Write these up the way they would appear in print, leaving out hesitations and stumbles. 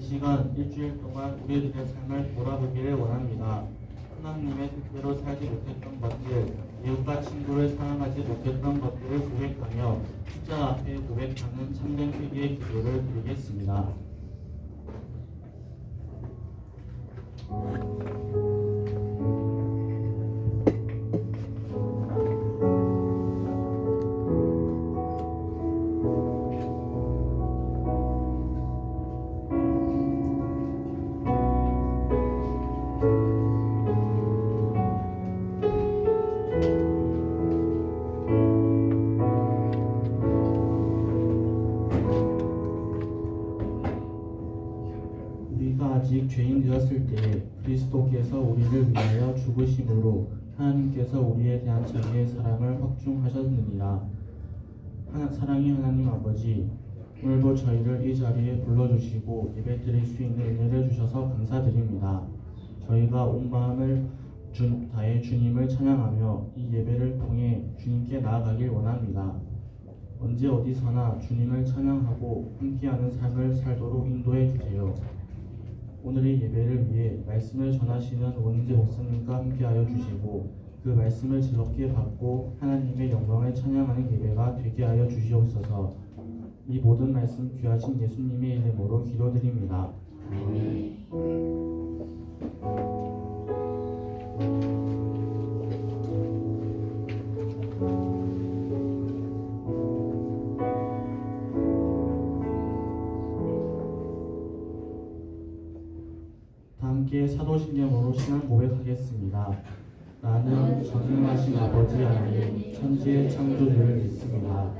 시간 일주일 동안 우리들의 삶을 돌아보기를 원합니다. 하나님의 뜻대로 살지 못했던 것들, 이웃과 친구를 사랑하지 못했던 것들을 고백하며 십자가 앞에 고백하는 참된 회개의 기도를 드리겠습니다. 우리가 아직 죄인 되었을 때 그리스도께서 우리를 위하여 죽으심으로 하나님께서 우리에 대한 자기의 사랑을 확증하셨느니라. 사랑의 하나님 아버지, 오늘도 저희를 이 자리에 불러주시고 예배드릴 수 있는 은혜를 주셔서 감사드립니다. 저희가 온 마음을 다해 주님을 찬양하며 이 예배를 통해 주님께 나아가길 원합니다. 언제 어디서나 주님을 찬양하고 함께하는 삶을 살도록 인도해 주세요. 오늘의 예배를 위해 말씀을 전하시는 원인재 목사님과 함께하여 주시고 그 말씀을 즐겁게 받고 하나님의 영광을 찬양하는 예배가 되게 하여 주시옵소서. 이 모든 말씀 귀하신 예수님의 이름으로 기도드립니다. 아멘. 함께 사도신경으로 신앙 고백하겠습니다. 나는 전능하신 아버지 하나님 천지의 창조주를 믿습니다.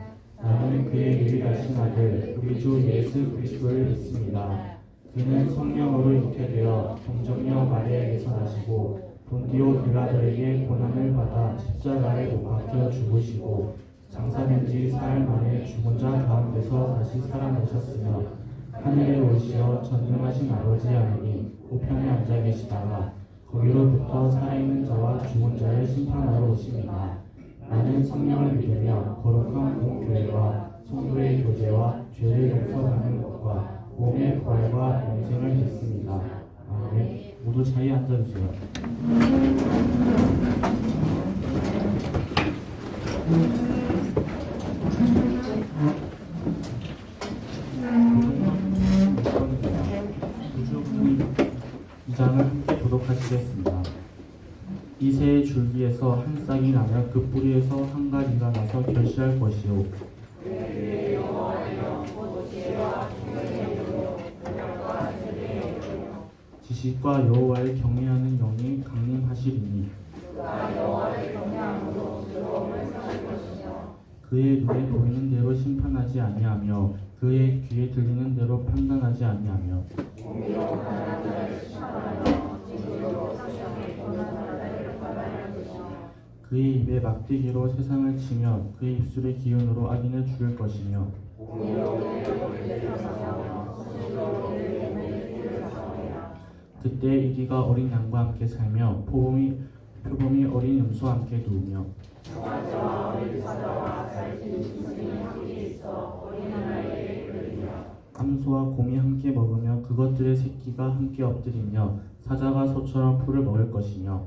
나는 그의 유일하신 아들 우리 주 예수 그리스도를 믿습니다. 그는 성령으로 잉태되어 동정녀 마리아에게서 나시고 본디오 빌라도에게 고난을 받아 십자가에 못 박혀 죽으시고 장사된 지 사흘 만에 죽은 자 가운데서 다시 살아나셨으며 하늘에 오시어 전능하신 아버지 하나님 우편에 앉아 계시다가 거기로부터 살아있는 자와 죽은 자를 심판하러 오십니다. 나는 성령을 믿으며 거룩한 공교회와 성도의 교제와 죄를 용서받는 것과 몸의 부활과 영생을 믿습니다. 아멘. 모두 자리에 앉아주세요. 장을 함께 도독하시겠습니다. 이새의 줄기에서 한 싹이 나면 그 뿌리에서 한 가지가 나서 결실할 것이요 지식과 여호와를 경외하는 영이 강림하시리니 그의 눈에 보이는 대로 심판하지 아니하며 그의 귀에 들리는 대로 판단하지 아니하며 그의 입에 막대기로 세상을 치며 그의 입술의 기운으로 악인을 죽일 것이며 그때 이리가 어린 양과 함께 살며 표범이 어린 염소와 함께 누우며 암소와 곰이 함께 먹으며 그것들의 새끼가 함께 엎드리며 사자가 소처럼 풀을 먹을 것이며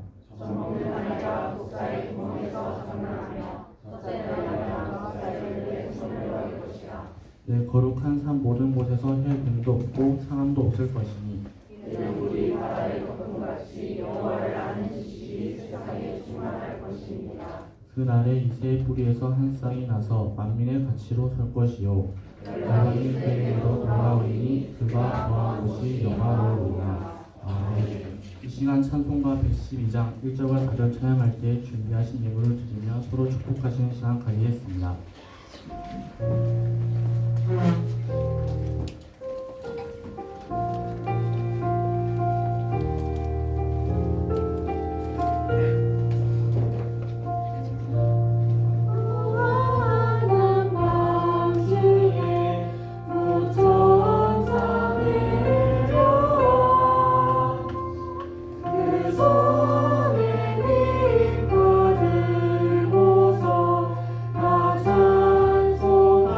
내 거룩한 산 모든 곳에서 혈균도 없고 상함도 없을 것이니 그 날에 이새의 뿌리에서 한 쌍이 나서 만민의 가치로 설 것이요 야곱이 그에게로 돌아오리니 그가 거한 곳이 영화로우리라. 아멘. 이 시간 찬송가 112장 1절과 4절 찬양할 때 준비하신 예물을 드리며 서로 축복하시는 시간 가지겠습니다. 손에 빛 받들고서 다 찬송하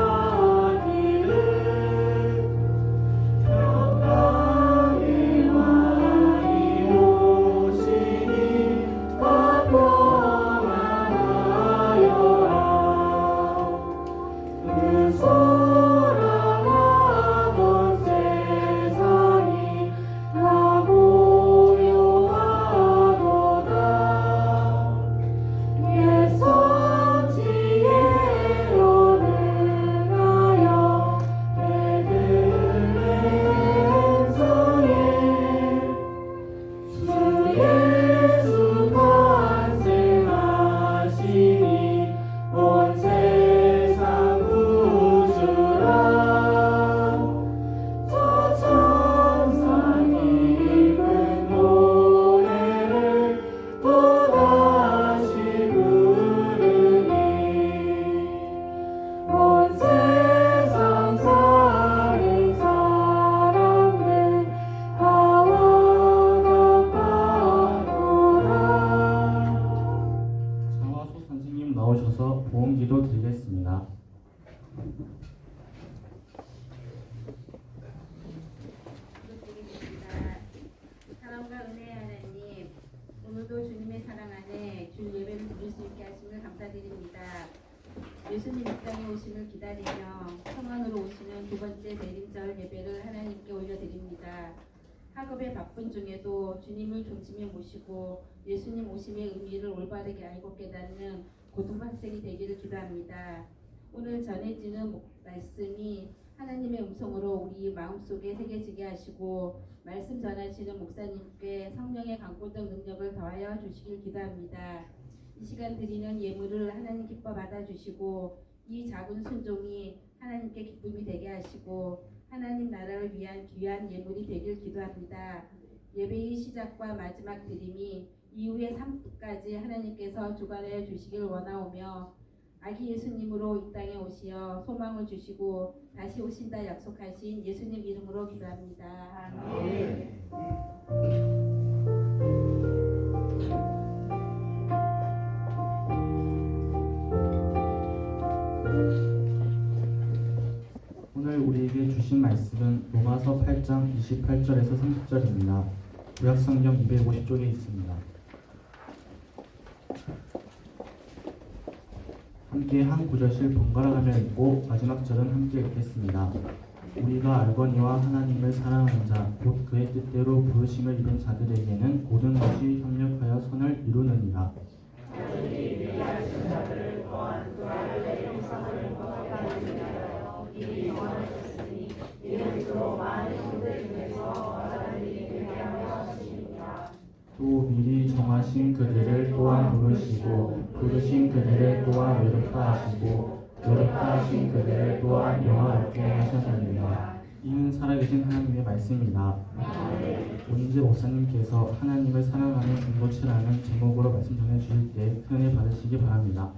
오시는 두 번째 대림절 예배를 하나님께 올려드립니다. 학업의 바쁜 중에도 주님을 중심에 모시고 예수님 오심의 의미를 올바르게 알고 깨닫는 고등학생이 되기를 기도합니다. 오늘 전해지는 말씀이 하나님의 음성으로 우리 마음속에 새겨지게 하시고 말씀 전하시는 목사님께 성령의 강권적 능력을 더하여 주시길 기도합니다. 이 시간 드리는 예물을 하나님 기뻐 받아주시고 이 작은 순종이 하나님께 기쁨이 되게 하시고 하나님 나라를 위한 귀한 예물이 되길 기도합니다. 예배의 시작과 마지막 드림이 이후의 삶까지 하나님께서 주관하여 주시길 원하오며 아기 예수님으로 이 땅에 오시어 소망을 주시고 다시 오신다 약속하신 예수님 이름으로 기도합니다. 아멘. 오늘 우리에게 주신 말씀은 로마서 8장 28절에서 30절입니다. 구약성경 250쪽에 있습니다. 함께 한 구절씩 번갈아 가며 읽고 마지막 절은 함께 읽겠습니다. 우리가 알거니와 하나님을 사랑하는 자 곧 그의 뜻대로 부르심을 입은 자들에게는 모든 것이 협력하여 선을 이루느니라. 또 미리 정하신 그들을 또한 부르시고 부르신 그들을 또한 외롭다 하시고 외롭다 하신 그들을 또한 영화롭게 하셨느니라. 이는 살아계신 하나님의 말씀입니다. 오인재 목사님께서 하나님을 사랑하는 공동체라는 제목으로 말씀 전해주실 때 큰 은혜 받으시기 바랍니다.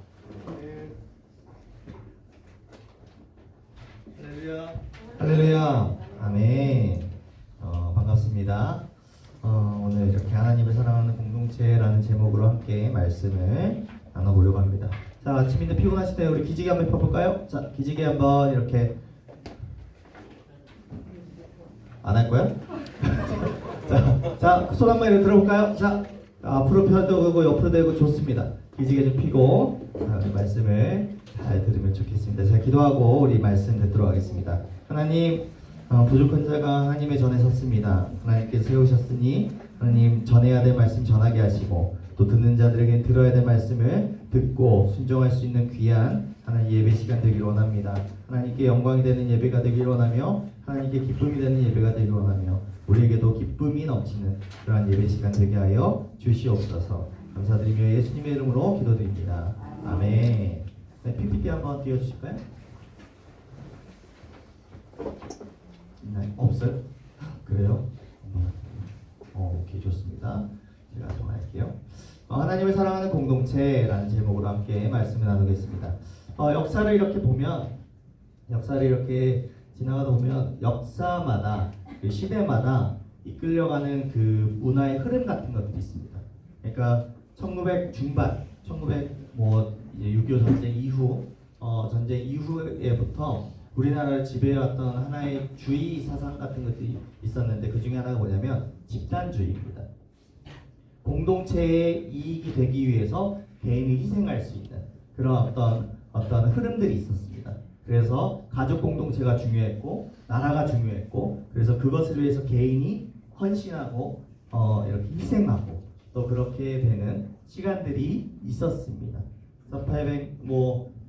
할렐루야. 할렐루야. 아멘. 반갑습니다. 오늘 이렇게 하나님을 사랑하는 공동체라는 제목으로 함께 말씀을 나눠보려고 합니다. 자, 아침인데 피곤하실 때 우리 기지개 한번 펴볼까요? 자, 기지개 한번 이렇게 안 할 거야? 자, 손 한번 이렇게 들어볼까요? 자, 앞으로 펴도 되고 옆으로 되고 좋습니다. 기지개 좀 피고 말씀을 잘 들으면 좋겠습니다. 제가 기도하고 우리 말씀 듣도록 하겠습니다. 하나님, 부족한 자가 하나님의 전에 섰습니다. 하나님께서 세우셨으니 하나님 전해야 될 말씀 전하게 하시고 또 듣는 자들에게 들어야 될 말씀을 듣고 순종할 수 있는 귀한 하나님 예배 시간 되기를 원합니다. 하나님께 영광이 되는 예배가 되기를 원하며 하나님께 기쁨이 되는 예배가 되기를 원하며 우리에게도 기쁨이 넘치는 그러한 예배 시간 되게 하여 주시옵소서. 감사드리며 예수님의 이름으로 기도드립니다. 아멘. 네, PPT 한번 띄워주실까요? 없어요? 그래요? 오케이, 좋습니다. 제가 전화할게요. 하나님을 사랑하는 공동체라는 제목으로 함께 말씀을 나누겠습니다. 역사를 이렇게 보면, 역사를 이렇게 지나가다 보면 역사마다 그 시대마다 이끌려가는 그 문화의 흐름 같은 것들이 있습니다. 그러니까 1900 중반, 6.25 전쟁 이후, 전쟁 이후에부터 우리나라를 지배해왔던 하나의 주의 사상 같은 것들이 있었는데 그 중에 하나가 뭐냐면 집단주의입니다. 공동체의 이익이 되기 위해서 개인이 희생할 수 있는 그런 어떤 흐름들이 있었습니다. 그래서 가족 공동체가 중요했고 나라가 중요했고 그래서 그것을 위해서 개인이 헌신하고 이렇게 희생하고 또 그렇게 되는 시간들이 있었습니다. 1800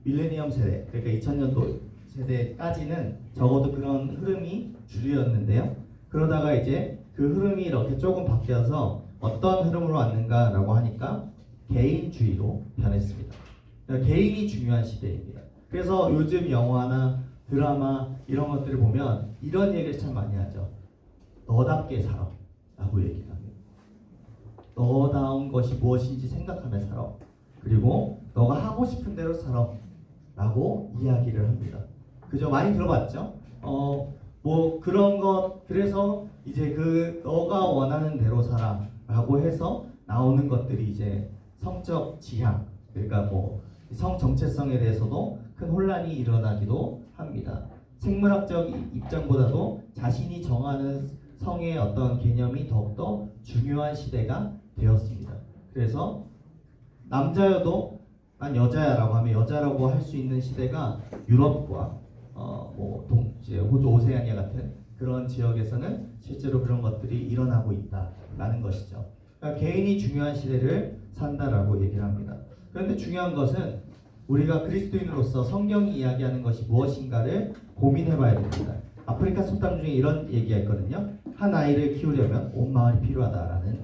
밀레니엄 세대 그러니까 2000년도 세대까지는 적어도 그런 흐름이 주류였는데요. 그러다가 이제 그 흐름이 이렇게 조금 바뀌어서 어떤 흐름으로 왔는가라고 하니까 개인주의로 변했습니다. 그러니까 개인이 중요한 시대입니다. 그래서 요즘 영화나 드라마 이런 것들을 보면 이런 얘기를 참 많이 하죠. 너답게 살아 라고 얘기를 합니다. 너다운 것이 무엇인지 생각하며 살아. 그리고 너가 하고 싶은 대로 살아 라고 이야기를 합니다. 그죠? 많이 들어봤죠? 그런 것 그래서 이제 그 너가 원하는 대로 살아 라고 해서 나오는 것들이 이제 성적 지향 그러니까 성 정체성에 대해서도 큰 혼란이 일어나기도 합니다. 생물학적 입장보다도 자신이 정하는 성의 어떤 개념이 더욱더 중요한 시대가 되었습니다. 그래서 남자여도 난 여자야라고 하면 여자라고 할 수 있는 시대가 유럽과 이제 호주 오세아니아 같은 그런 지역에서는 실제로 그런 것들이 일어나고 있다라는 것이죠. 그러니까 개인이 중요한 시대를 산다라고 얘기를 합니다. 그런데 중요한 것은 우리가 그리스도인으로서 성경이 이야기하는 것이 무엇인가를 고민해봐야 됩니다. 아프리카 속담 중에 이런 얘기가 있거든요. 한 아이를 키우려면 온 마을이 필요하다라는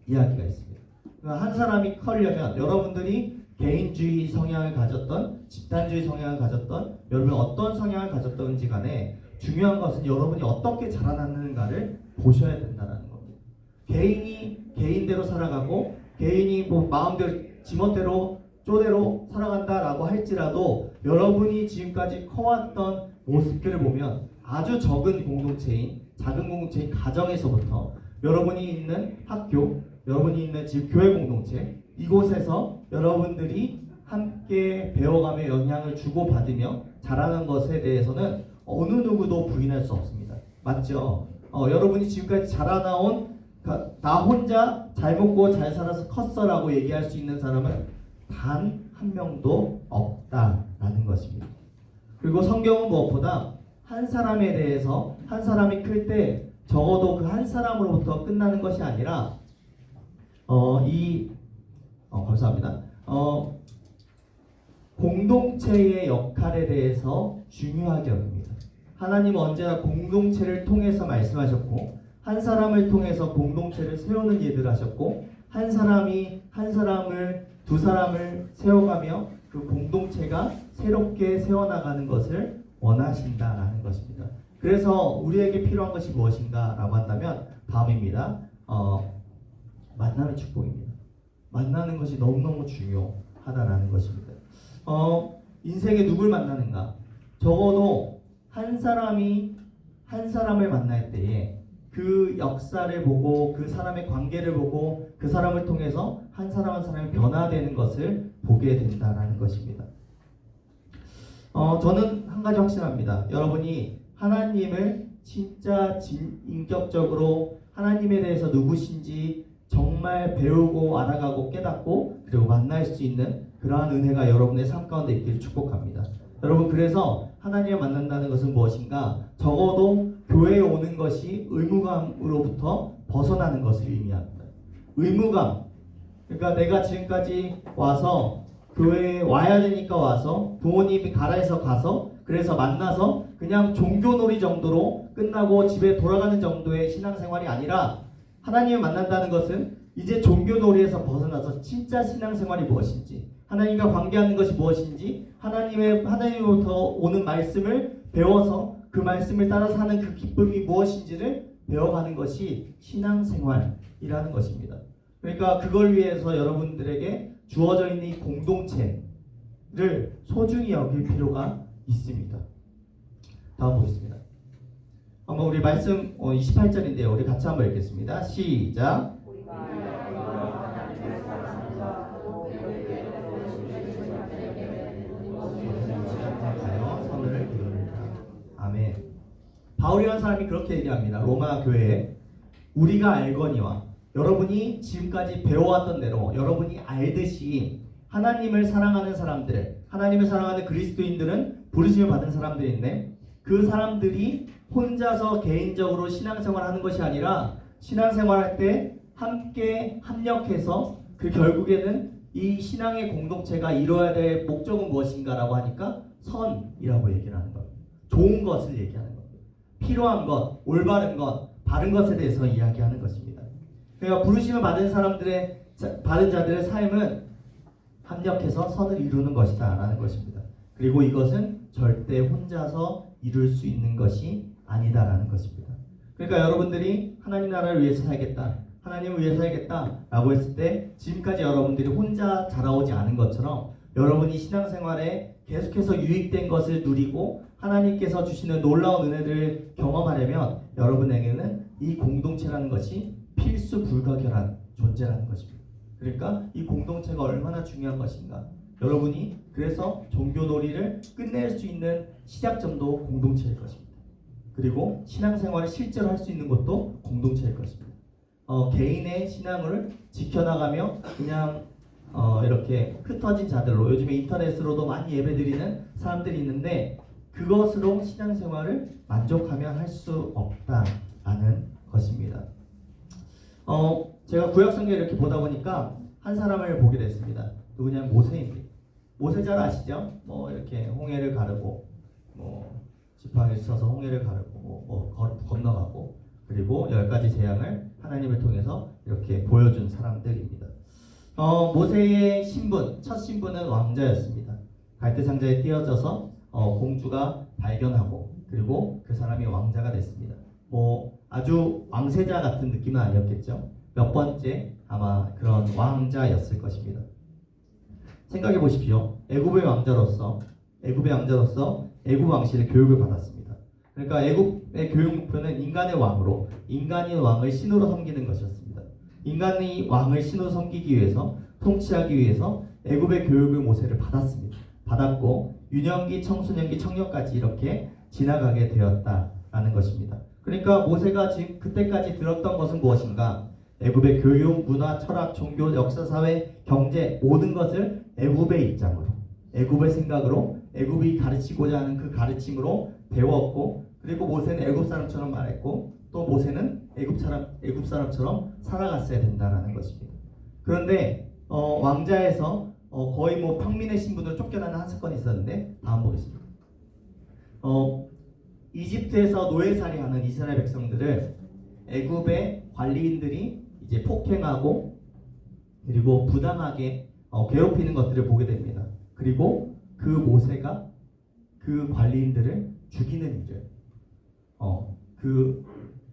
이야기가 있습니다. 그러니까 한 사람이 커려면 여러분들이 개인주의 성향을 가졌던 집단주의 성향을 가졌던 여러분이 어떤 성향을 가졌던지 간에 중요한 것은 여러분이 어떻게 자라나는가를 보셔야 된다는 겁니다. 개인이 개인대로 살아가고 개인이 뭐 마음대로 지멋대로 쪼대로 살아간다라고 할지라도 여러분이 지금까지 커왔던 모습들을 보면 아주 적은 공동체인 작은 공동체인 가정에서부터 여러분이 있는 학교, 여러분이 있는 집 교회 공동체 이곳에서 여러분들이 함께 배워가며 영향을 주고받으며 자라는 것에 대해서는 어느 누구도 부인할 수 없습니다. 맞죠? 여러분이 지금까지 자라나온 나 혼자 잘 먹고 잘 살아서 컸어라고 얘기할 수 있는 사람은 단 한 명도 없다라는 것입니다. 그리고 성경은 무엇보다 한 사람에 대해서 한 사람이 클 때 적어도 그 한 사람으로부터 끝나는 것이 아니라 감사합니다. 공동체의 역할에 대해서 중요하게 여깁니다. 하나님은 언제나 공동체를 통해서 말씀하셨고 한 사람을 통해서 공동체를 세우는 일을 하셨고 한 사람이 한 사람을 두 사람을 세워가며 그 공동체가 새롭게 세워나가는 것을 원하신다라는 것입니다. 그래서 우리에게 필요한 것이 무엇인가라고 한다면 다음입니다. 만남의 축복입니다. 만나는 것이 너무너무 중요하다라는 것입니다. 인생에 누굴 만나는가? 적어도 한 사람이 한 사람을 만날 때에 그 역사를 보고 그 사람의 관계를 보고 그 사람을 통해서 한 사람 한 사람이 변화되는 것을 보게 된다라는 것입니다. 저는 한 가지 확신합니다. 여러분이 하나님을 진짜 인격적으로 하나님에 대해서 누구신지 정말 배우고 알아가고 깨닫고 그리고 만날 수 있는 그러한 은혜가 여러분의 삶 가운데 있기를 축복합니다. 여러분 그래서 하나님을 만난다는 것은 무엇인가? 적어도 교회에 오는 것이 의무감으로부터 벗어나는 것을 의미합니다. 의무감. 그러니까 내가 지금까지 와서 교회에 와야 되니까 와서 부모님이 가라 해서 가서 그래서 만나서 그냥 종교놀이 정도로 끝나고 집에 돌아가는 정도의 신앙생활이 아니라 하나님을 만난다는 것은 이제 종교놀이에서 벗어나서 진짜 신앙생활이 무엇인지 하나님과 관계하는 것이 무엇인지 하나님으로부터 오는 말씀을 배워서 그 말씀을 따라 사는 그 기쁨이 무엇인지를 배워가는 것이 신앙생활이라는 것입니다. 그러니까 그걸 위해서 여러분들에게 주어져 있는 이 공동체를 소중히 여길 필요가 있습니다. 다음 보겠습니다. 한번 우리 말씀 28절인데요. 우리 같이 한번 읽겠습니다. 시작. 선을 그려라. 아멘. 바울이라는 사람이 그렇게 얘기합니다. 로마 교회에 우리가 알거니와 여러분이 지금까지 배워왔던 대로 여러분이 알듯이 하나님을 사랑하는 사람들, 하나님을 사랑하는 그리스도인들은 부르심을 받은 사람들인데 그 사람들이 혼자서 개인적으로 신앙생활을 하는 것이 아니라 신앙생활할 때 함께 합력해서 그 결국에는 이 신앙의 공동체가 이루어야 될 목적은 무엇인가라고 하니까 선이라고 얘기를 하는 겁니다. 좋은 것을 얘기하는 겁니다. 필요한 것, 올바른 것, 바른 것에 대해서 이야기하는 것입니다. 그러니까 부르심을 받은 받은 자들의 삶은 합력해서 선을 이루는 것이다 라는 것입니다. 그리고 이것은 절대 혼자서 이룰 수 있는 것이 아니다 라는 것입니다. 그러니까 여러분들이 하나님 나라를 위해서 살겠다, 하나님을 위해서 살겠다 라고 했을 때 지금까지 여러분들이 혼자 자라오지 않은 것처럼 여러분이 신앙생활에 계속해서 유익된 것을 누리고 하나님께서 주시는 놀라운 은혜들을 경험하려면 여러분에게는 이 공동체라는 것이 필수 불가결한 존재라는 것입니다. 그러니까 이 공동체가 얼마나 중요한 것인가. 여러분이 그래서 종교놀이를 끝낼 수 있는 시작점도 공동체일 것입니다. 그리고 신앙생활을 실제로 할 수 있는 것도 공동체일 것입니다. 개인의 신앙을 지켜나가며 그냥 이렇게 흩어진 자들로 요즘에 인터넷으로도 많이 예배드리는 사람들이 있는데 그것으로 신앙생활을 만족하며 할 수 없다라는 것입니다. 제가 구약성경 이렇게 보다 보니까 한 사람을 보게 됐습니다. 누구냐면 모세입니다. 모세 잘 아시죠? 뭐 이렇게 홍해를 가르고 뭐 지팡이를 쳐서 홍해를 가르고 건너가고 그리고 10가지 재앙을 하나님을 통해서 이렇게 보여준 사람들입니다. 모세의 신분, 첫 신분은 왕자였습니다. 갈대상자에 띄어져서 공주가 발견하고 그리고 그 사람이 왕자가 됐습니다. 뭐 아주 왕세자 같은 느낌은 아니었겠죠. 몇 번째 아마 그런 왕자였을 것입니다. 생각해 보십시오. 애굽의 왕자로서 애굽 왕실의 교육을 받았습니다. 그러니까 애굽의 교육 목표는 인간의 왕으로 인간이 왕을 신으로 섬기는 것이었습니다. 인간이 왕을 신으로 섬기기 위해서 통치하기 위해서 애굽의 교육을 모세를 받았습니다. 받았고 유년기, 청소년기, 청년까지 이렇게 지나가게 되었다라는 것입니다. 그러니까 모세가 지금 그때까지 들었던 것은 무엇인가? 애굽의 교육, 문화, 철학, 종교, 역사, 사회, 경제 모든 것을 애굽의 입장으로, 애굽의 생각으로, 애굽이 가르치고자 하는 그 가르침으로 배웠고, 그리고 모세는 애굽 사람처럼 말했고, 또 모세는 애굽 사람처럼 살아갔어야 된다라는 것입니다. 그런데 왕자에서 거의 뭐 평민의 신분으로 쫓겨나는 한 사건이 있었는데 다음 보겠습니다. 이집트에서 노예살이하는 이스라엘 백성들을 애굽의 관리인들이 이제 폭행하고 그리고 부당하게 괴롭히는 것들을 보게 됩니다. 그리고 그 모세가 그 관리인들을 죽이는 일을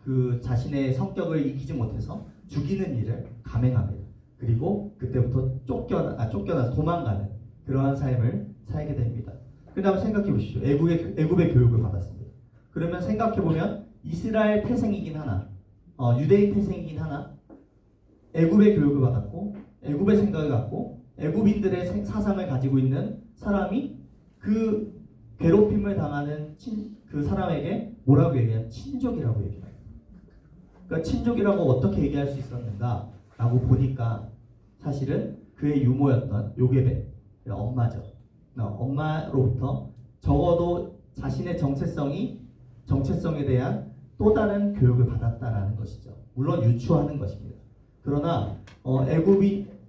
그 자신의 성격을 이기지 못해서 죽이는 일을 감행합니다. 그리고 그때부터 쫓겨나서 도망가는 그러한 삶을 살게 됩니다. 그 다음에 생각해 보십시오. 애굽의 교육을 받았습니다. 그러면 생각해 보면 이스라엘 태생이긴 하나, 유대인 태생이긴 하나, 애굽의 교육을 받았고, 애굽의 생각을 갖고, 애굽인들의 사상을 가지고 있는 사람이 그 괴롭힘을 당하는 그 사람에게 뭐라고 얘기해요? 친족이라고 얘기해요. 그러니까 친족이라고 어떻게 얘기할 수 있었는가라고 보니까 사실은 그의 유모였던 요게벳, 엄마죠. 엄마로부터 적어도 자신의 정체성에 대한 또 다른 교육을 받았다라는 것이죠. 물론 유추하는 것입니다. 그러나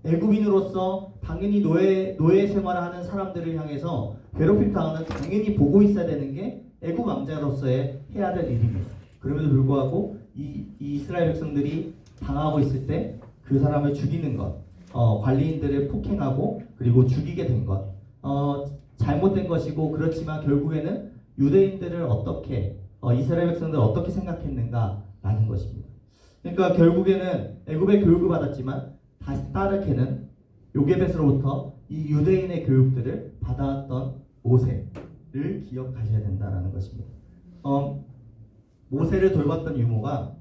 애굽인으로서 당연히 노예 생활하는 사람들을 향해서 괴롭힘 당하는 당연히 보고 있어야 되는 게 애굽 왕자로서의 해야 될 일입니다. 그럼에도 불구하고 이 이스라엘 백성들이 당하고 있을 때 그 사람을 죽이는 것, 관리인들을 폭행하고 그리고 죽이게 된 것, 잘못된 것이고 그렇지만 결국에는 유대인들을 어떻게 이스라엘 백성들을 어떻게 생각했는가라는 것입니다. 그러니까 결국에는 애굽의 교육을 받았지만 다시 따르게는 요게벳으로부터 이 유대인의 교육들을 받아왔던 모세를 기억하셔야 된다는 것입니다. 모세를 돌봤던 유모가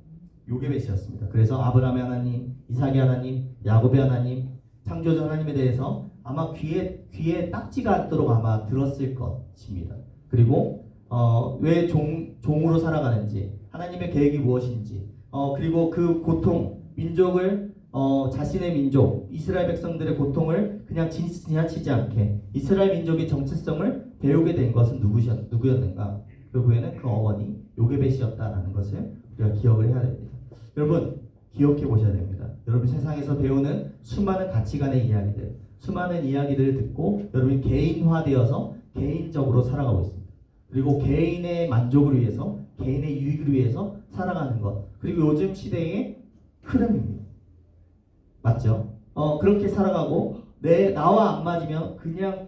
요게벳이었습니다. 그래서 아브라함의 하나님, 이삭의 하나님, 야곱의 하나님, 창조주 하나님에 대해서 아마 귀에 딱지가 않도록 아마 들었을 것입니다. 그리고 왜 종으로 살아가는지, 하나님의 계획이 무엇인지, 그리고 그 고통, 민족을 자신의 민족, 이스라엘 백성들의 고통을 그냥 지나치지 않게 이스라엘 민족의 정체성을 배우게 된 것은 누구였는가? 결국에는 그 어머니 요게벳이었다라는 것을 우리가 기억을 해야 됩니다. 여러분 기억해 보셔야 됩니다. 여러분 세상에서 배우는 수많은 가치관의 이야기들, 수많은 이야기들을 듣고 여러분이 개인화되어서 개인적으로 살아가고 있습니다. 그리고 개인의 만족을 위해서, 개인의 유익을 위해서 살아가는 것. 그리고 요즘 시대의 흐름입니다. 맞죠? 그렇게 살아가고 나와 안 맞으면 그냥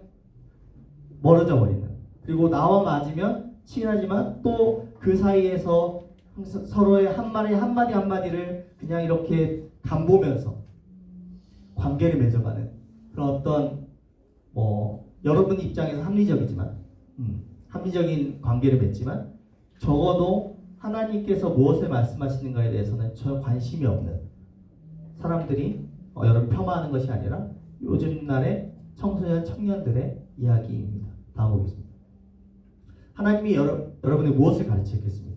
멀어져 버리는. 그리고 나와 맞으면 친하지만 또 그 사이에서 서로의 한마디를 그냥 이렇게 간보면서 관계를 맺어가는 그런 어떤 여러분 입장에서 합리적인 관계를 맺지만 적어도 하나님께서 무엇을 말씀하시는가에 대해서는 전혀 관심이 없는 사람들이 여러분 폄하하는 것이 아니라 요즘 날의 청년들의 이야기입니다. 다음 보겠습니다. 하나님이 여러분이 무엇을 가르치겠습니까?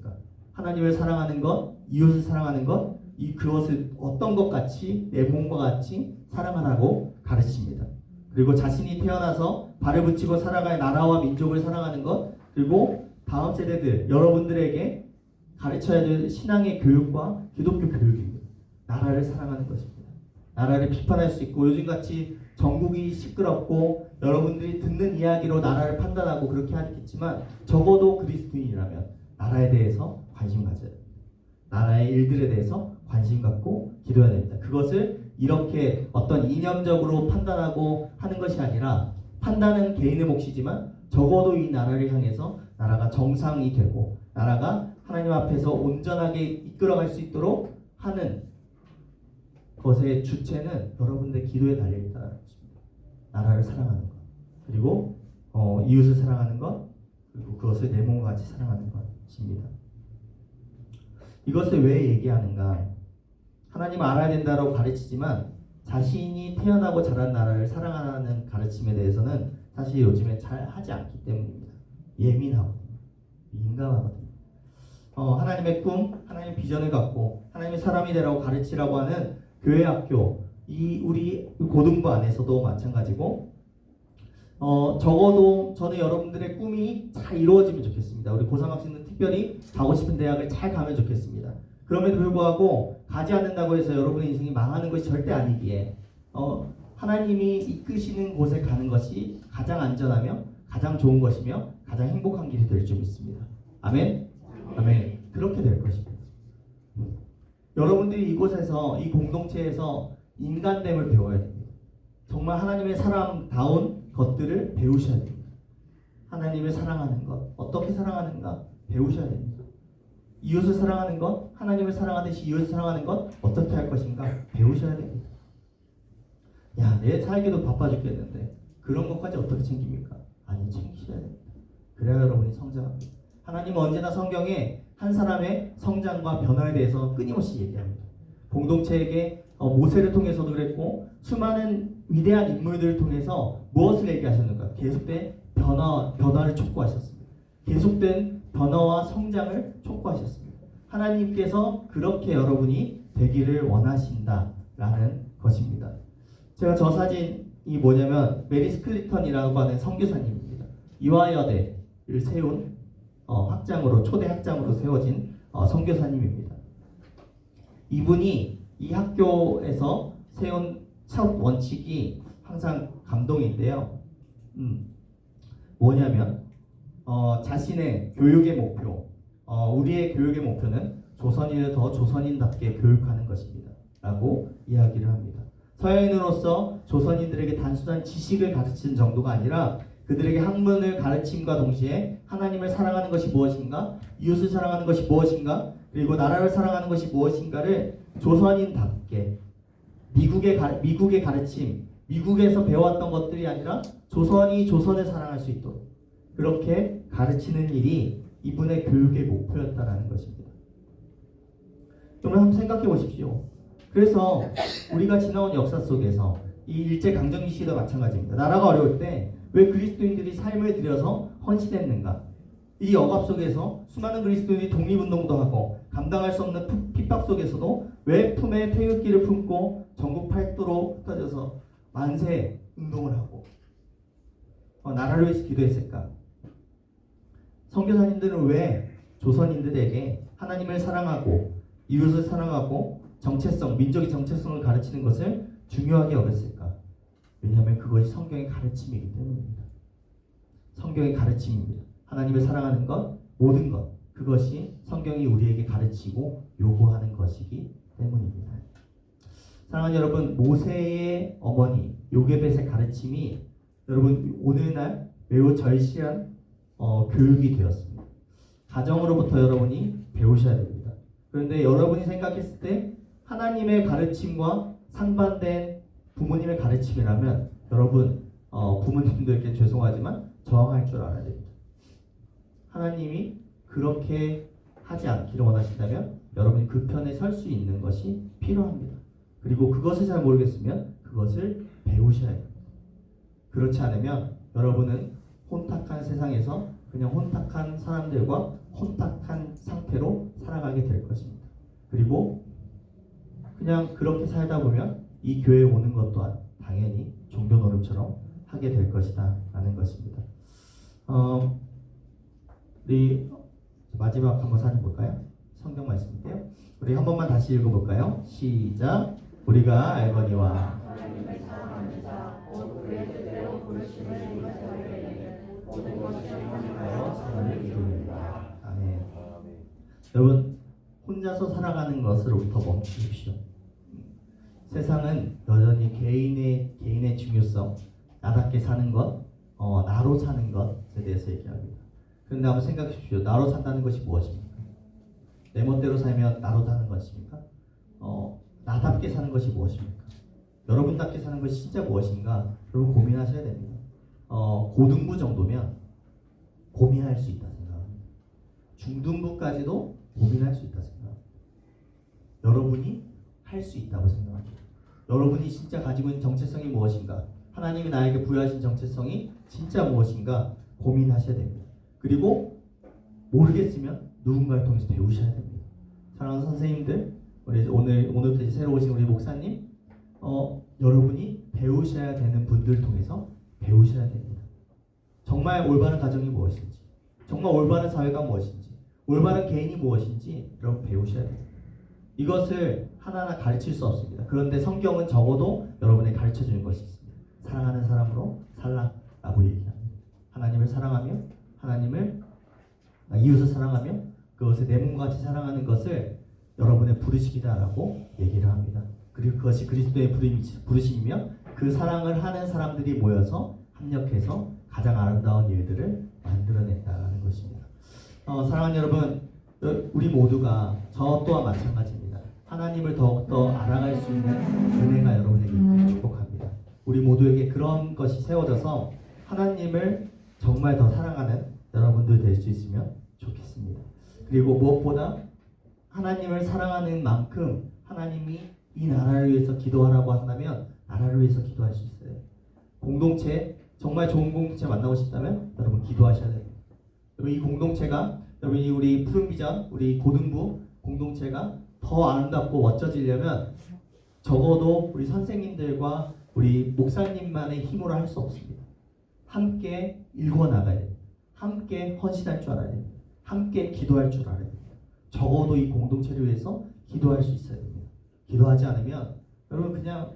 하나님을 사랑하는 것, 이웃을 사랑하는 것, 그것을 어떤 것 같이 내 몸과 같이 사랑하라고 가르칩니다. 그리고 자신이 태어나서 발을 붙이고 살아갈 나라와 민족을 사랑하는 것, 그리고 다음 세대들 여러분들에게 가르쳐야 될 신앙의 교육과 기독교 교육입니다. 나라를 사랑하는 것입니다. 나라를 비판할 수 있고 요즘같이 전국이 시끄럽고 여러분들이 듣는 이야기로 나라를 판단하고 그렇게 하겠지만 적어도 그리스도인이라면 나라에 대해서 관심 가져야 됩니다. 나라의 일들에 대해서 관심 갖고 기도해야 됩니다. 그것을 이렇게 어떤 이념적으로 판단하고 하는 것이 아니라 판단은 개인의 몫이지만 적어도 이 나라를 향해서 나라가 정상이 되고 나라가 하나님 앞에서 온전하게 이끌어갈 수 있도록 하는 것의 주체는 여러분들의 기도에 달려있다는 것입니다. 나라를 사랑하는 것 그리고 이웃을 사랑하는 것 그리고 그것을 내 몸과 같이 사랑하는 것입니다. 이것을 왜 얘기하는가? 하나님을 알아야 된다고 가르치지만 자신이 태어나고 자란 나라를 사랑하는 가르침에 대해서는 사실 요즘에 잘 하지 않기 때문입니다. 예민하거든요. 민감하거든요. 하나님의 꿈, 하나님의 비전을 갖고 하나님의 사람이 되라고 가르치라고 하는 교회 학교, 우리 고등부 안에서도 마찬가지고 적어도 저는 여러분들의 꿈이 잘 이루어지면 좋겠습니다. 우리 고3 학생들 특별히 가고 싶은 대학을 잘 가면 좋겠습니다. 그럼에도 불구하고 가지 않는다고 해서 여러분의 인생이 망하는 것이 절대 아니기에 하나님이 이끄시는 곳에 가는 것이 가장 안전하며 가장 좋은 것이며 가장 행복한 길이 될 줄 믿습니다. 아멘? 아멘. 그렇게 될 것입니다. 여러분들이 이곳에서 이 공동체에서 인간됨을 배워야 됩니다. 정말 하나님의 사람다운 것들을 배우셔야 됩니다. 하나님을 사랑하는 것, 어떻게 사랑하는가 배우셔야 됩니다. 이웃을 사랑하는 것, 하나님을 사랑하듯이 이웃을 사랑하는 것 어떻게 할 것인가 배우셔야 됩니다. 야, 내 살기도 바빠 죽겠는데 그런 것까지 어떻게 챙깁니까? 아니, 챙기셔야 됩니다. 그래야 여러분이 성장합니다. 하나님은 언제나 성경에 한 사람의 성장과 변화에 대해서 끊임없이 얘기합니다. 공동체에게 모세를 통해서도 그랬고 수많은 위대한 인물들을 통해서 무엇을 얘기하셨는가? 계속된 변화를 촉구하셨습니다. 계속된 변화와 성장을 촉구하셨습니다. 하나님께서 그렇게 여러분이 되기를 원하신다라는 것입니다. 제가 저 사진이 뭐냐면 메리 스클리턴이라고 하는 선교사님입니다. 이화여대를 세운 학장으로 초대 학장으로 세워진 선교사님입니다. 이분이 이 학교에서 세운 첫 원칙이 항상 감동인데요. 뭐냐면 자신의 교육의 목표, 우리의 교육의 목표는 조선인을 더 조선인답게 교육하는 것입니다. 라고 이야기를 합니다. 서양인으로서 조선인들에게 단순한 지식을 가르치는 정도가 아니라 그들에게 학문을 가르침과 동시에 하나님을 사랑하는 것이 무엇인가, 이웃을 사랑하는 것이 무엇인가, 그리고 나라를 사랑하는 것이 무엇인가를 조선인답게 미국의 가르침, 미국에서 배웠던 것들이 아니라 조선이 조선을 사랑할 수 있도록 그렇게 가르치는 일이 이분의 교육의 목표였다라는 것입니다. 여러분 한번 생각해 보십시오. 그래서 우리가 지나온 역사 속에서 이 일제강점기 시대도 마찬가지입니다. 나라가 어려울 때 왜 그리스도인들이 삶을 들여서 헌신했는가? 이 억압 속에서 수많은 그리스도인이 독립운동도 하고 감당할 수 없는 핍박 속에서도 왜 품에 태극기를 품고 전국 팔도로 흩어져서 만세 운동을 하고 나라를 위해서 기도했을까? 선교사님들은 왜 조선인들에게 하나님을 사랑하고 이웃을 사랑하고 정체성, 민족의 정체성을 가르치는 것을 중요하게 여겼을까? 왜냐하면 그것이 성경의 가르침이기 때문입니다. 성경의 가르침입니다. 하나님을 사랑하는 것, 모든 것, 그것이 성경이 우리에게 가르치고 요구하는 것이기 때문입니다. 사랑하는 여러분, 모세의 어머니 요게벳의 가르침이 여러분 오늘날 매우 절실한 교육이 되었습니다. 가정으로부터 여러분이 배우셔야 됩니다. 그런데 여러분이 생각했을 때 하나님의 가르침과 상반된 부모님의 가르침이라면 여러분 부모님들께 죄송하지만 저항할 줄 알아야 됩니다. 하나님이 그렇게 하지 않기를 원하신다면 여러분이 그 편에 설 수 있는 것이 필요합니다. 그리고 그것을 잘 모르겠으면 그것을 배우셔야 됩니다. 그렇지 않으면 여러분은 혼탁한 세상에서 그냥 혼탁한 사람들과 혼탁한 상태로 살아가게 될 것입니다. 그리고 그냥 그렇게 살다 보면 이 교회에 오는 것 또한 당연히 종교 노름처럼 하게 될 것이다 라는 것입니다. 우리 마지막 한번 사진 볼까요? 성경 말씀인데요. 우리 한 번만 다시 읽어볼까요? 시작. 우리가 알거니와 아멘. 여러분, 혼자서 살아가는 것으로부터 멈추십시오. 세상은 여전히 개인의 중요성, 나답게 사는 것, 나로 사는 것에 대해서 얘기합니다. 그런데 한번 생각해 주십시오. 나로 산다는 것이 무엇입니까? 내 멋대로 살면 나로 사는 것입니까? 나답게 사는 것이 무엇입니까? 여러분답게 사는 것이 진짜 무엇인가? 여러분 고민하셔야 됩니다. 고등부 정도면 고민할 수 있다 생각합니다. 중등부까지도 고민할 수 있다 생각합니다. 여러분이 할 수 있다고 생각합니다. 여러분이 진짜 가지고 있는 정체성이 무엇인가? 하나님이 나에게 부여하신 정체성이 진짜 무엇인가? 고민하셔야 됩니다. 그리고 모르겠으면 누군가를 통해서 배우셔야 됩니다. 사랑하는 선생님들, 오늘부터 새로 오신 우리 목사님, 여러분이 배우셔야 되는 분들 통해서 배우셔야 됩니다. 정말 올바른 가정이 무엇인지, 정말 올바른 사회가 무엇인지, 올바른 개인이 무엇인지 여러분 배우셔야 됩니다. 이것을 하나하나 가르칠 수 없습니다. 그런데 성경은 적어도 여러분에게 가르쳐주는 것이 있습니다. 사랑하는 사람으로 살라라고 얘기합니다. 하나님을 사랑하며 이웃을 사랑하며 그것을 내 몸과 같이 사랑하는 것을 여러분의 부르심이다라고 얘기를 합니다. 그리고 그것이 그리스도의 부르심이며 그 사랑을 하는 사람들이 모여서 합력해서 가장 아름다운 일들을 만들어낸다는 것입니다. 사랑하는 여러분, 우리 모두가 저 또한 마찬가지입니다. 하나님을 더욱더 알아갈 수 있는 은혜가 여러분에게 있기를 축복합니다. 우리 모두에게 그런 것이 세워져서 하나님을 정말 더 사랑하는 여러분들 될 수 있으면 좋겠습니다. 그리고 무엇보다 하나님을 사랑하는 만큼 하나님이 이 나라를 위해서 기도하라고 한다면 나라를 위해서 기도할 수 있어요. 공동체, 정말 좋은 공동체 만나고 싶다면 여러분 기도하셔야 됩니다. 여러분 이 공동체가, 여러분이 우리 푸른비전, 우리 고등부 공동체가 더 아름답고 멋져지려면 적어도 우리 선생님들과 우리 목사님만의 힘으로 할 수 없습니다. 함께 읽어나가야 됩니다. 함께 헌신할 줄 알아야 됩니다. 함께 기도할 줄 알아야 됩니다. 적어도 이 공동체를 위해서 기도할 수 있어야 됩니다. 기도하지 않으면 여러분 그냥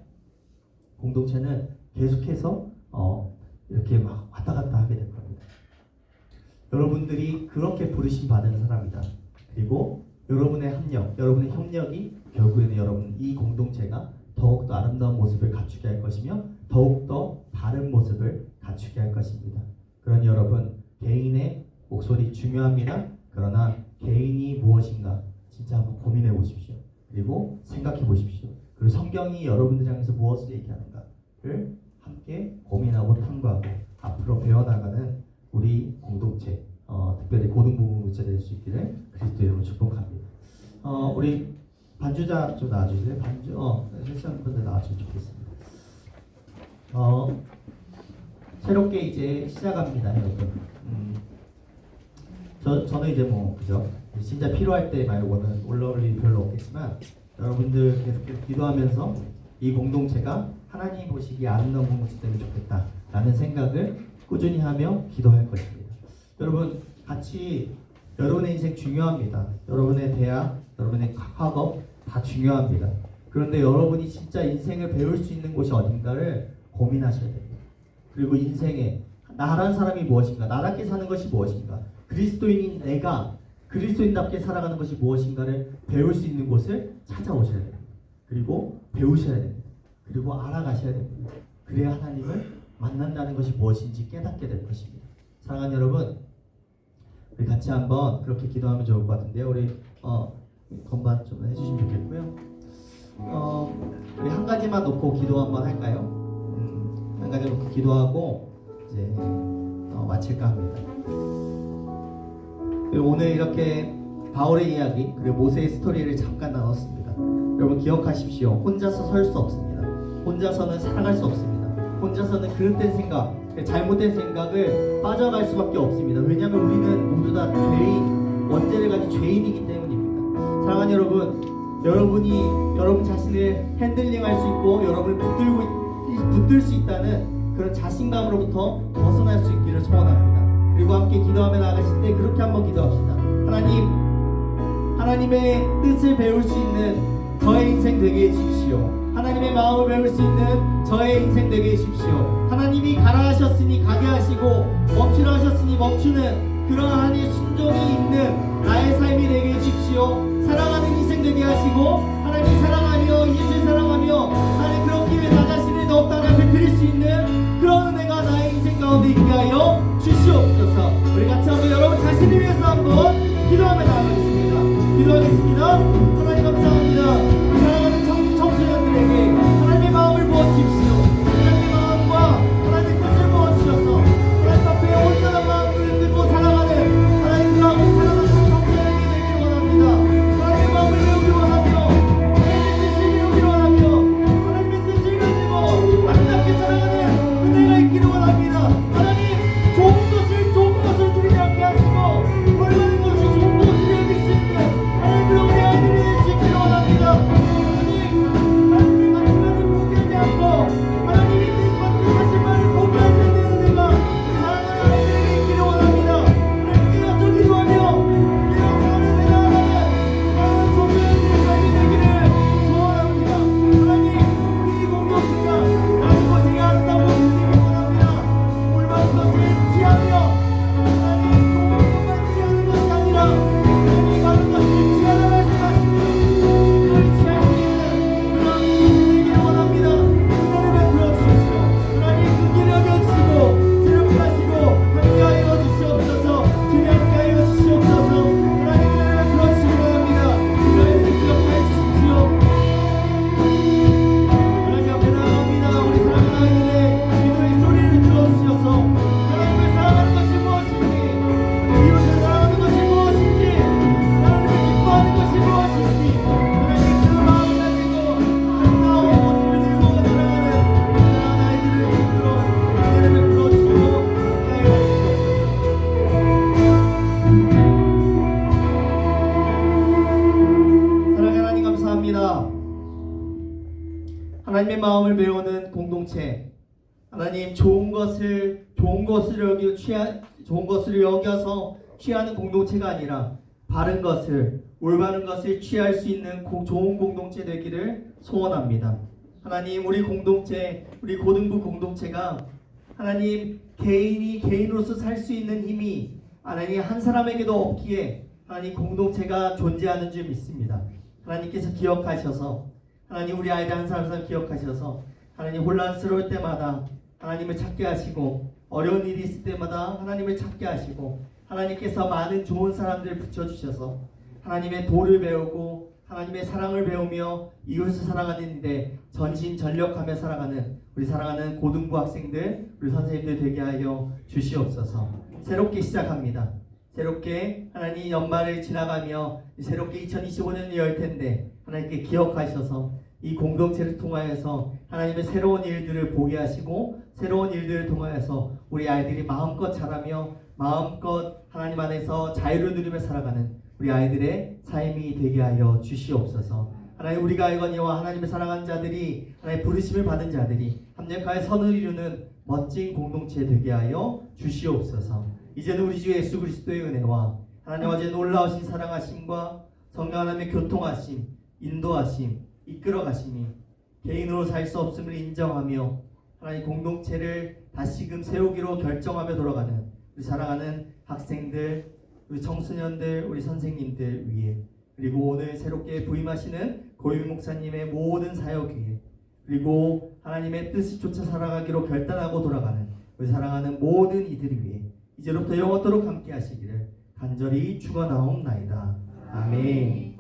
공동체는 계속해서 이렇게 막 왔다 갔다 하게 될 겁니다. 여러분들이 그렇게 부르심 받은 사람이다. 그리고 여러분의 합력, 여러분의 협력이 결국에는 여러분 이 공동체가 더욱더 아름다운 모습을 갖추게 할 것이며 더욱더 바른 모습을 갖추게 할 것입니다. 그러니 여러분 개인의 목소리 중요합니다. 그러나 개인이 무엇인가 진짜 한번 고민해 보십시오. 그리고 생각해 보십시오. 그리고 성경이 여러분들 향해서 무엇을 얘기하는가를 함께 고민하고 탐구하고 앞으로 배워나가는 우리 공동체, 특별히 고등부 공동체 될 수 있기를 그리스도 이름으로 축복합니다. 우리 반주자 좀 나와주세요. 실시간 분들 나와주시면 좋겠습니다. 새롭게 이제 시작합니다, 여러분. 저는 이제 그죠? 진짜 필요할 때 말고는 올라올 일이 별로 없겠지만 여러분들 계속해서 기도하면서 이 공동체가 하나님이 보시기에 아름다운 공동체 되면 좋겠다라는 생각을 꾸준히 하며 기도할 것입니다. 여러분 같이 여러분의 인생 중요합니다. 여러분의 대학, 여러분의 학업 다 중요합니다. 그런데 여러분이 진짜 인생을 배울 수 있는 곳이 어딘가를 고민하셔야 됩니다. 그리고 인생에 나란 사람이 무엇인가, 나답게 사는 것이 무엇인가, 그리스도인인 내가 그리스도인답게 살아가는 것이 무엇인가를 배울 수 있는 곳을 찾아오셔야 됩니다. 그리고 배우셔야 됩니다. 그리고 알아가셔야 됩니다. 그래야 하나님을 만난다는 것이 무엇인지 깨닫게 될 것입니다. 사랑하는 여러분, 우리 같이 한번 그렇게 기도하면 좋을 것 같은데요. 우리 건반 좀 해주시면 좋겠고요. 우리 한 가지만 놓고 기도 한번 할까요? 한 가지 놓고 기도하고 이제 마칠까 합니다. 오늘 이렇게 바울의 이야기 그리고 모세의 스토리를 잠깐 나눴습니다. 여러분 기억하십시오. 혼자서 설 수 없습니다. 혼자서는 살아갈 수 없습니다. 혼자서는 그릇된 생각, 잘못된 생각을 빠져갈 수밖에 없습니다. 왜냐하면 우리는 모두 다 죄인, 원죄를 가진 죄인이기 때문입니다. 사랑하는 여러분, 여러분이 여러분 자신을 핸들링할 수 있고 여러분을 붙들 수 있다는 그런 자신감으로부터 벗어날 수 있기를 소원합니다. 그리고 함께 기도하며 나가실 때 그렇게 한번 기도합시다. 하나님의 뜻을 배울 수 있는 저의 인생 되게 해주십시오. 하나님의 마음을 배울 수 있는 저의 인생 되게 해주십시오. 하나님이 가라 하셨으니 가게 하시고 멈추라 하셨으니 멈추는 그러한 하나님의 순종이 있는 나의 삶이 되게 해주십시오. 사랑하는 인생 되게 하시고 하나님 사랑하며 예수를 사랑하며 하나님 그렇게 위해 나 자신을 더욱 나를 드릴 수 있는 그런 은혜가 나의 인생 가운데 있게 하여 주시옵소서. 우리 같이 한번 여러분 자신을 위해서 한번 기도하며 나가겠습니다. 기도하겠습니다. 하나님 감사합니다. 우리 사랑하는 청소년들에게 하나님의 마음을 부어주십시오. 하나님의 마음과 하나님의 뜻을 부어주셔서 하나님 앞에 온전한 마음을 들고 살아가는 하나님 그 앞에 살아가는 청소년들이 되기를 원합니다. 하나님의 마음을 배우기를 원하며 하나님의 뜻을 배우기를 원하며 하나님의 뜻을 가지고 아름답게 살아가는 은혜가 있기를 원합니다. 하나님 좋은 것을 누리지 않게 하시고 올바른 것이 좋은 것을 여길 수 있는 하나님 그런 우리 아이들이 될 수 있기를 원합니다. 하나님의 가치관을 포기하지 않고 하나님이 뜻하신 말을 포기하지 않는 은혜가 사랑하는 아이들에게 있기를 원합니다. 하나님 깨어서 기도하며 깨어서 하나님의 나아가는 사랑하는 조상들의 삶이 되기를 소원합니다. 하나님 우리 공동체가 나는 것이 아름다운 것이 되기를 원합니다. 올바른 것을 취하며 하나님 좋은 것만 취하는 것이 아니라 하나님이 가는 것을 취하라 말씀하시니 그걸 취할 수 있는 그런 인생이 되기를 원합니다. 은혜를 베풀어 주십시오. 하나님 그 길을 여겨주시고 새롭게 하시고 함께하여 주시옵소서. 주님 함께하여 주시옵소서. 하나님 은혜를 베풀어 주시기 바랍니다. 우리 아이들을 기억하여 주십시오. 하나님 앞에 나아갑니다. 우리 사랑하는 아이들의 기도의 소리를 들어주셔서 하나님을 사랑하는 것이 무엇인지 이웃을 사랑하는 것이 무엇인지 하나님을 기뻐하는 것이 무엇인지 하나님 그 마음을 가지고 아름다운 모습을 들고 살아가는 사랑하는 아이들을 이끌어 은혜를 베풀어 주시고 함께하여 주시옵소서. 사랑하는 하나님 감사합니다. 하나님의 마음을 배우는 공동체, 하나님 좋은 것을 여겨서 취하는 공동체가 아니라 바른 것을 올바른 것을 취할 수 있는 좋은 공동체 되기를 소원합니다. 하나님 우리 공동체, 우리 고등부 공동체가 하나님 개인이 개인으로서 살 수 있는 힘이 하나님 한 사람에게도 없기에 하나님 공동체가 존재하는 줄 믿습니다. 하나님께서 기억하셔서 하나님 우리 아이들 한 사람 한 사람 기억하셔서 하나님 혼란스러울 때마다 하나님을 찾게 하시고 어려운 일이 있을 때마다 하나님을 찾게 하시고 하나님께서 많은 좋은 사람들을 붙여주셔서 하나님의 도를 배우고 하나님의 사랑을 배우며 이웃을 사랑하는 일에 전심전력하며 살아가는 우리 사랑하는 고등부 학생들 우리 선생님들 되게 하여 주시옵소서. 새롭게 시작합니다. 새롭게 하나님 연말을 지나가며 새롭게 2025년을 열 텐데 하나님께 기억하셔서 이 공동체를 통하여서 하나님의 새로운 일들을 보게 하시고 새로운 일들을 통하여서 우리 아이들이 마음껏 자라며 마음껏 하나님 안에서 자유를 누리며 살아가는 우리 아이들의 삶이 되게 하여 주시옵소서. 하나님 우리가 알거니와 하나님의 사랑하는 자들이 하나님 부르심을 받은 자들이 합력하여 선을 이루는 멋진 공동체 되게 하여 주시옵소서. 이제는 우리 주 예수 그리스도의 은혜와 하나님 어제 놀라우신 사랑하심과 성령 하나님의 교통하심, 인도하심, 이끌어가심이 개인으로 살 수 없음을 인정하며 하나님 공동체를 다시금 세우기로 결정하며 돌아가는 우리 사랑하는 학생들, 우리 청소년들, 우리 선생님들 위해 그리고 오늘 새롭게 부임하시는 고유 목사님의 모든 사역 위에 그리고 하나님의 뜻을 쫓아 살아가기로 결단하고 돌아가는 우리 사랑하는 모든 이들 위해 이제로부터 영원토록 함께 하시기를 간절히 축원하옵나이다. 아멘.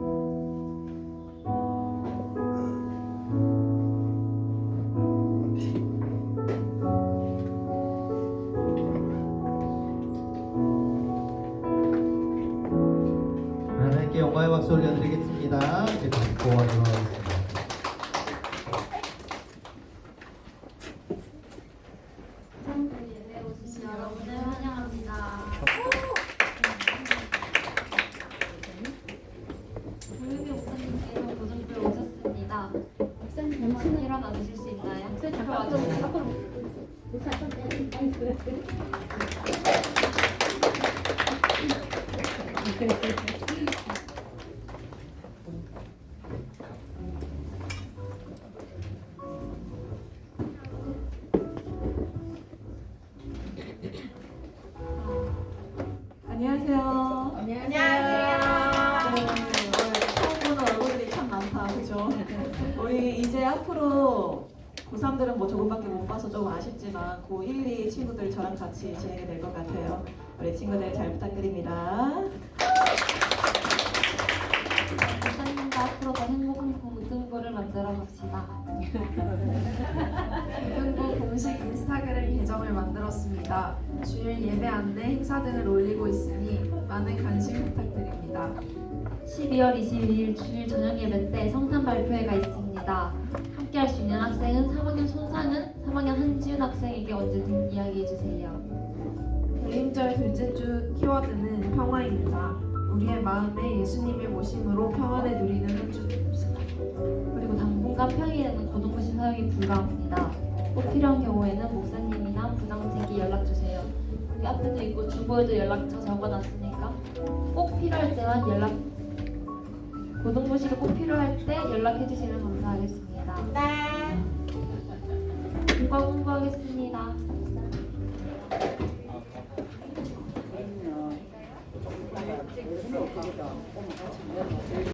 하나님께 영광의 박수 올려드리겠습니다. 이제 고원으로 하겠습니다. 예배 오신 여러분을 환영합니다. 고유미 목사님께서 고등부에 오셨습니다. 목사님 잠시만 일어나 주실 수 있나요? 목사님 잠깐 와주세요. 앞으로. 안녕하세요. 안녕하세요. 처음 보는 얼굴들이 참 많다, 그죠? 우리 이제 앞으로 고3들은 뭐 조금밖에 못 봐서 좀 아쉽지만 고1, 2 친구들 저랑 같이 진행이 될 것 같아요. 우리 친구들 잘 부탁드립니다. 목사님과 앞으로 더 행복한 고등부를 만들어 갑시다. 고등부 공식 인스타그램 계정을 만들었습니다. 주일 예배 안내 행사 등을 올리고 있으니 많은 관심 부탁드립니다. 12월 22일 주일 저녁 예배 때 성탄 발표회가 있습니다. 함께 할 수 있는 학생은 3학년 손상은 3학년 한지훈 학생에게 언제든 이야기해 주세요. 대림절 둘째 주 키워드는 평화입니다. 우리의 마음에 예수님의 모심으로 평안을 누리는 한 주 됩시다. 그리고 당분간 평일에는 고등부시 사용이 불가합니다. 꼭 필요한 경우에는 목사님이나 부장님께 연락 주세요. 여기 앞에도 있고 주보에도 연락처 적어놨으니까 꼭 필요할 때만 고등부시가 꼭 필요할 때 연락해 주시면 감사하겠습니다. 네. 공부하겠습니다.